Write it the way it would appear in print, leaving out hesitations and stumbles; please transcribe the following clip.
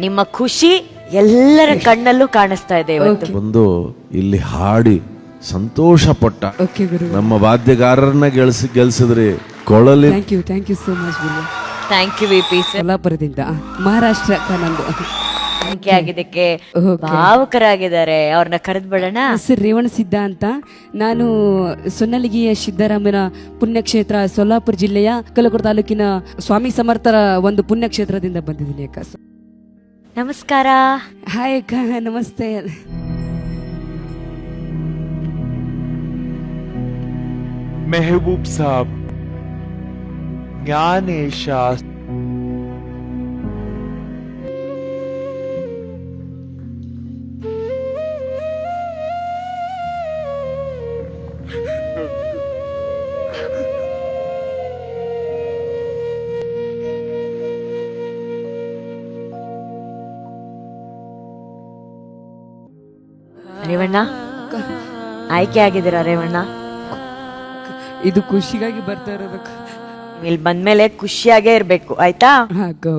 ನಿಮ್ಮ ಖುಷಿ ಎಲ್ಲರ ಕಣ್ಣಲ್ಲೂ ಕಾಣಿಸ್ತಾ ಇದೆ ಇವತ್ತು. ಬಂದು ಇಲ್ಲಿ ಹಾಡಿ ಸಂತೋಷ ಪಟ್ಟ ನಮ್ಮ ವಾದ್ಯಗಾರರನ್ನ ಗೆಲ್ಸಿದ್ರಿ. ಕೊಳಲಿ thank you so much. Thank you VP sir. ಸೊಲ್ಲಾಪುರದಿಂದ ಮಹಾರಾಷ್ಟ್ರ ನಂದು ಆಗಿದ್ದಕ್ಕೆ ಭಾವುಕರಾಗಿದ್ದಾರೆ. ಅವ್ರನ್ನ ಕರೆದು ಬಿಡೋಣ. ಸರ್ ರೇವಣ ಸಿದ್ಧ ಅಂತ. ನಾನು ಸೊನ್ನಲಿಗೆಯ ಸಿದ್ದರಾಮನ ಪುಣ್ಯಕ್ಷೇತ್ರ ಸೊಲ್ಲಾಪುರ ಜಿಲ್ಲೆಯ ಕಲಕುರ ತಾಲೂಕಿನ ಸ್ವಾಮಿ ಸಮರ್ಥರ ಒಂದು ಪುಣ್ಯಕ್ಷೇತ್ರದಿಂದ ಬಂದಿದ್ದೀನಿ ಅಕ್ಕ. ನಮಸ್ಕಾರ. ಹಾಯ್ ಅಕ್ಕ, ನಮಸ್ತೆ. ಮೆಹಬೂಬ್ ಸಾಬ್, ಜ್ಞಾನೇಶ, ರೇವಣ್ಣ ಆಯ್ಕೆ ಆಗಿದ್ದೀರಾ ರೇವಣ್ಣ? ಇದು ಖುಷಿಗಾಗಿ ಬರ್ತಾ ಇರೋದಕ್ಕ. ಇಲ್ಲಿ ಬಂದ್ಮೇಲೆ ಖುಷಿಯಾಗೇ ಇರ್ಬೇಕು, ಆಯ್ತಾ?